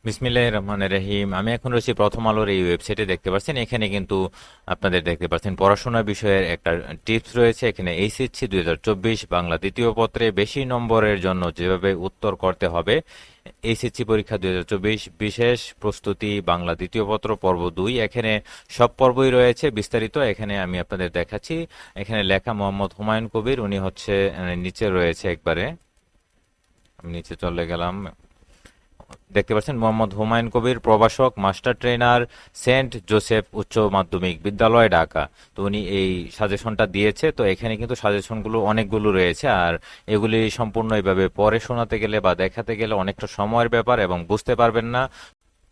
বিসমিল্লাহির রহমানির রহিম। আমি এখন রয়েছি প্রথম আলোর এই ওয়েবসাইটে। দেখতে পাচ্ছেন এখানে কিন্তু আপনাদের দেখতে পাচ্ছেন পড়াশোনা বিষয়ের একটা টিপস রয়েছে। এখানে এইচএসসি 2024 বাংলা দ্বিতীয় পত্রে বেশি নম্বরের জন্য যেভাবে উত্তর করতে হবে, এইচএসসি পরীক্ষা 2024 বিশেষ প্রস্তুতি বাংলা দ্বিতীয় পত্র পর্ব 2, এখানে সব পর্বই রয়েছে বিস্তারিত। এখানে আমি আপনাদের দেখাচ্ছি। এখানে লেখা মোহাম্মদ হুমায়ুন কবির, উনি হচ্ছে নিচে রয়েছে একবারে। আমি নিচে চলে গেলাম। দেখতে পাচ্ছেন মোহাম্মদ হুমায়ুন কবির, প্রভাষক, মাস্টার ট্রেনার, সেন্ট জোসেফ উচ্চ মাধ্যমিক বিদ্যালয়, ঢাকা। তো উনি এই সাজেশনটা দিয়েছে। তো এখানে কিন্তু সাজেশনগুলো অনেকগুলো রয়েছে, আর এগুলি সম্পূর্ণ এইভাবে পড়ে শোনাতে গেলে বা দেখাতে গেলে অনেকটা সময়ের ব্যাপার এবং বুঝতে পারবেন না।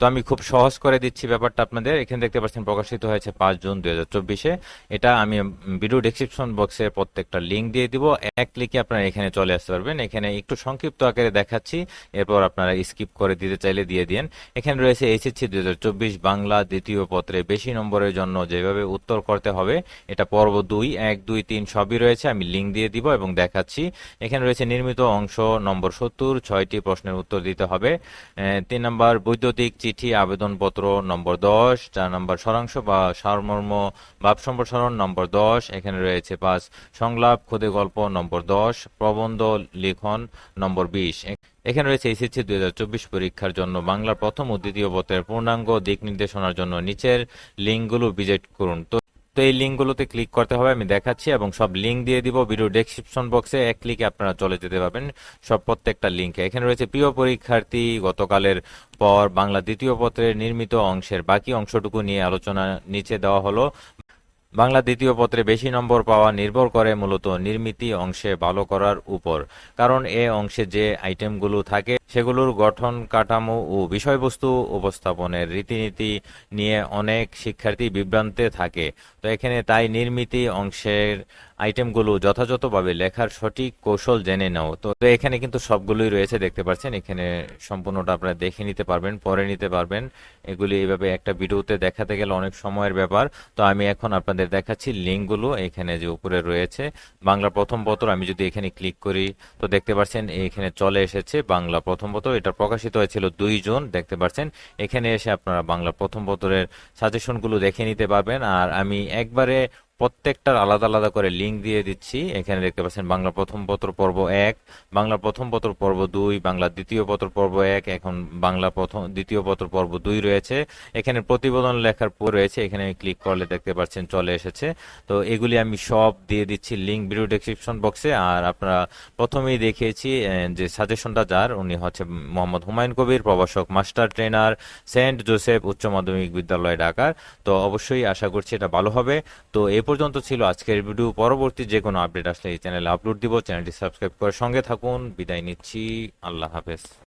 তো আমি খুব সহজ করে দিচ্ছি ব্যাপারটা আপনাদের। এখানে দেখতে পাচ্ছেন প্রকাশিত হয়েছে 5 জুন 2024-এ। এটা আমি ভিডিও ডেসক্রিপশন বক্সে প্রত্যেকটা লিঙ্ক দিয়ে দিব। এক ক্লিকে আপনারা এখানে চলে আসতে পারবেন। এখানে একটু সংক্ষিপ্ত আকারে দেখাচ্ছি, এরপর আপনারা স্কিপ করে দিতে চাইলে দিয়ে দিন। এখানে রয়েছে এইচএসসি 2024 বাংলা দ্বিতীয় পত্রে বেশি নম্বরের জন্য যেভাবে উত্তর করতে হবে, এটা পর্ব 2, 1, 2, 3 সবই রয়েছে। আমি লিঙ্ক দিয়ে দিব এবং দেখাচ্ছি। এখানে রয়েছে নির্মিত অংশ নম্বর 70, 6টি প্রশ্নের উত্তর দিতে হবে। 3 নম্বর বৈদ্যুতিক চিঠি আবেদনপত্র নম্বর 10, 4 নম্বর সারাংশ বা সারমর্ম ভাব সম্প্রসারণ নম্বর 10। এখানে রয়েছে 5 সংলাপ খুদে গল্প নম্বর 10, প্রবন্ধ লিখন নম্বর 20। এখানে রয়েছে এইচএসসি 2024 পরীক্ষার জন্য বাংলার প্রথম ও দ্বিতীয় পত্রের পূর্ণাঙ্গ দিক নির্দেশনার জন্য নিচের লিঙ্কগুলো ভিজিট করুন। তো এই লিঙ্কগুলোতে ক্লিক করতে হবে, আমি দেখাচ্ছি এবং সব লিঙ্ক দিয়ে দিব ভিডিও ডেসক্রিপশন বক্সে। এক ক্লিকে আপনারা চলে যেতে পারবেন সব প্রত্যেকটা লিঙ্কে। এখানে রয়েছে প্রিয় পরীক্ষার্থী, গতকালের পর বাংলা দ্বিতীয় পত্রের নির্মিত অংশের বাকি অংশটুকু নিয়ে আলোচনা নিচে দেওয়া হলো। বাংলা দ্বিতীয় পত্রে বেশি নম্বর পাওয়া নির্ভর করে মূলত নির্মিতি অংশে ভালো করার উপর। কারণ এ অংশে যে আইটেমগুলো থাকে সেগুলোর গঠন কাঠামো ও বিষয়বস্তু উপস্থাপনের রীতিনীতি নিয়ে অনেক শিক্ষার্থী বিভ্রান্তে থাকে। তো এখানে তাই নির্মিতি অংশের আইটেমগুলো যথাযথভাবে লেখার সঠিক কৌশল জেনে নাও। তো এখানে কিন্তু সবগুলোই রয়েছে, দেখতে পাচ্ছেন। এখানে সম্পূর্ণটা আপনারা দেখে নিতে পারবেন, পড়ে নিতে পারবেন। এগুলি এইভাবে একটা ভিডিওতে দেখাতে গেলে অনেক সময়ের ব্যাপার। তো আমি এখন আপনাদের দেখাচ্ছি লিঙ্কগুলো। এখানে যে উপরে রয়েছে বাংলা প্রথম পত্র, আমি যদি এখানে ক্লিক করি তো দেখতে পাচ্ছেন এখানে চলে এসেছে বাংলা প্রথম পত্র। এটা প্রকাশিত হয়েছিল 2 জুন। দেখতে পাচ্ছেন এখানে এসে আপনারা বাংলা প্রথম পত্রের সাজেশনগুলো দেখে নিতে পারবেন। আর আমি একবারে প্রত্যেকটার আলাদা আলাদা করে লিঙ্ক দিয়ে দিচ্ছি। এখানে দেখতে পাচ্ছেন বাংলা প্রথম পত্র পর্ব 1, বাংলা প্রথম পত্র পর্ব 2, বাংলা দ্বিতীয় পত্র পর্ব 1, এখন বাংলা দ্বিতীয় পত্র পর্ব 2 রয়েছে। এখানে প্রতিবেদন লেখার পর রয়েছে, এখানে ক্লিক করলে দেখতে পাচ্ছেন চলে এসেছে। তো এগুলি আমি সব দিয়ে দিচ্ছি লিঙ্ক ভিডিও ডেসক্রিপশন বক্সে। আর আপনারা প্রথমেই দেখিয়েছি যে সাজেশনটা যার, উনি হচ্ছে মোহাম্মদ হুমায়ুন কবির, প্রভাষক, মাস্টার ট্রেনার, সেন্ট জোসেফ উচ্চ মাধ্যমিক বিদ্যালয়, ঢাকার। তো অবশ্যই আশা করছি এটা ভালো হবে। তো এ পর্যন্ত ছিল আজকের ভিডিও। পরবর্তী যে কোনো আপডেট আসলে এই চ্যানেলে আপলোড দিব। চ্যানেলটি সাবস্ক্রাইব করে সঙ্গে থাকুন। বিদায় নিচ্ছি। আল্লাহ হাফেজ।